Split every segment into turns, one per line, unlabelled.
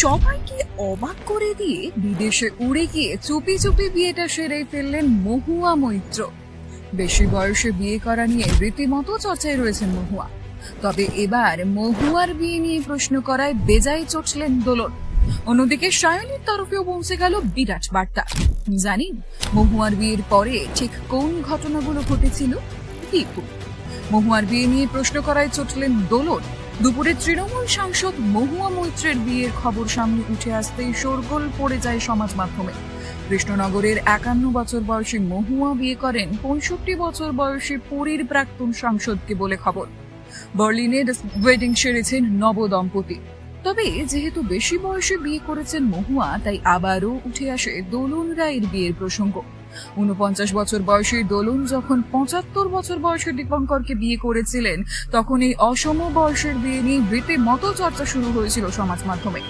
সবাইকে অবাক করে দিয়ে বিদেশে উড়ে গিয়ে চুপি চুপি বিয়েটা সেরে ফেললেন মহুয়া মৈত্র। বেশি বয়সে বিয়ে করা নিয়ে রীতিমতো চর্চায় রয়েছেন মহুয়া। তবে এবার মহুয়ার বিয়ে নিয়ে প্রশ্ন করায় বেজায় চটলেন দোলন। অন্যদিকে সায়নীর তরফেও পৌঁছে গেল বিরাট বার্তা। জানেন মহুয়ার বিয়ের পরে ঠিক কোন ঘটনাগুলো ঘটেছিল? মহুয়ার বিয়ে নিয়ে প্রশ্ন করায় চটলেন দোলন। দুপুরে তৃণমূল সাংসদ মহুয়া মৈত্রের বিয়ের খবর সামনে উঠে আসতেই শোরগোল পড়ে যায় সমাজ মাধ্যমে। কৃষ্ণনগরের 51 বছর বয়সী মহুয়া বিয়ে করেন 65 বছর বয়সী পুরীর প্রাক্তন সাংসদকে বলে খবর। বার্লিনে ওয়েডিং সেরেছেন নবদম্পতি। তবে যেহেতু বেশি বয়সে বিয়ে করেছেন মহুয়া, তাই আবারও উঠে আসে দোলন রায়ের বিয়ের প্রসঙ্গ। 49 বছর বয়সী দোলন যখন 75 বছর বয়সী দীপঙ্করকে বিয়ে করেছিলেন, তখন এই অসম বয়সের বিয়ে নিয়ে রীতিমতো চর্চা শুরু হয়েছিল সমাজ মাধ্যমে।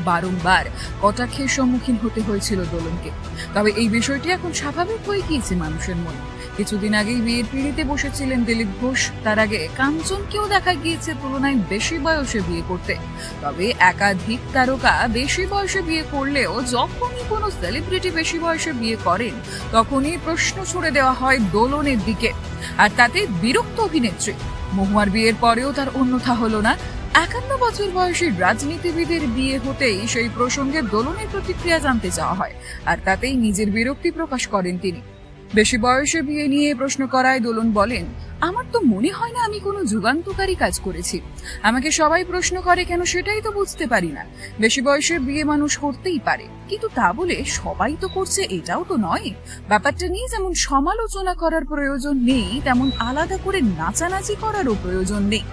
বারংবার কটাক্ষের সম্মুখীন হতে হয়েছিল দোলনকে। তবে এই বিষয়টি এখন স্বাভাবিক হয়ে গিয়েছে মানুষের মনে। কিছুদিন আগেই বিয়ের পিঁড়িতে বসেছিলেন দিলীপ ঘোষ। তার আগে কাঞ্চনকেও দেখা গিয়েছে তুলনায় বেশি বয়সে বিয়ে করতে। তবে একাধিক তারকা বেশি বয়সে বিয়ে করলেও যখনই কোনো সেলিব্রিটি বেশি বয়সে বিয়ে করেন, তখনই প্রশ্ন ছুড়ে দেওয়া হয় দোলনের দিকে। আর তাতে বিরক্ত অভিনেত্রী। মহুয়ার বিয়ের পরেও তার অন্যথা হলো না। 51 বছর বয়সী রাজনীতিবিদের বিয়ে হতেই সেই প্রসঙ্গে দোলনের প্রতিক্রিয়া জানতে চাওয়া হয়, আর তাতেই নিজের বিরক্তি প্রকাশ করেন তিনি। বেশি বয়সে বিয়ে নিয়ে প্রশ্ন করায় দোলন বলেন, আমার তো মনে হয় না আমি কোনো যুগান্তকারী কাজ করেছি। আমাকে সবাই প্রশ্ন করে কেন সেটাই তো বুঝতে পারি না। বেশি বয়সে বিয়ে মানুষ করতেই পারে, কিন্তু তা বলে সবাই তো করছে এটাও তো নয়। ব্যাপারটা নিয়ে যেমন সমালোচনা করার প্রয়োজন নেই, তেমন আলাদা করে নাচানাচি করারও প্রয়োজন নেই।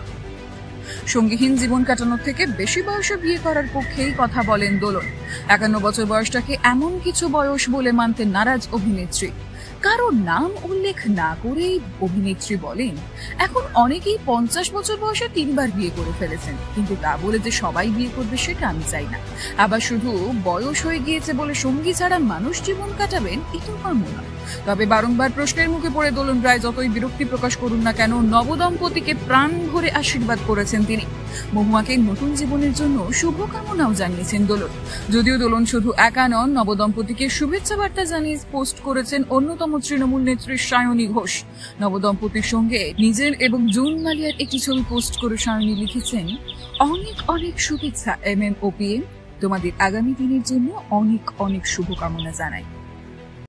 সঙ্গীহীন জীবন কাটানোর থেকে বেশি বয়সে বিয়ে করার পক্ষেই কথা বলেন দোলন। 51 বছর বয়সটাকে এমন কিছু বয়স বলে মানতে নারাজ অভিনেত্রী। কারো নাম উল্লেখ না করেই অভিনেত্রী বলেন, এখন অনেকেই 50 বছর বয়সে 3 বার বিয়ে করে ফেলেছেন, কিন্তু তা বলে যে সবাই বিয়ে করবে সেটা আমি চাই না। আবার শুধু বয়স হয়ে গিয়েছে বলে সঙ্গী ছাড়া মানুষ জীবন কাটাবেন, এটাও কাম্য নয়। তবে বারংবার প্রশ্নের মুখে পড়ে দোলন রায় যতই বিরক্তি প্রকাশ করুন না কেন, নবদম্পতিকে প্রাণ ভরে আশীর্বাদ করেছেন তিনি। মহুয়াকে নতুন জীবনের জন্য শুভকামনাও জানিয়েছেন দোলন। যদিও দোলন শুধু একা নন, নবদম্পতিকে শুভেচ্ছা বার্তা জানিয়ে পোস্ট করেছেন অন্যতম তৃণমূল নেত্রী সায়নী ঘোষ। নবদম্পতির সঙ্গে নিজের এবং জুন মালিয়ার একটি ছবি পোস্ট করে সায়নী লিখেছেন, অনেক অনেক শুভেচ্ছা MMOPM, তোমাদের আগামী দিনের জন্য অনেক অনেক শুভকামনা জানাই।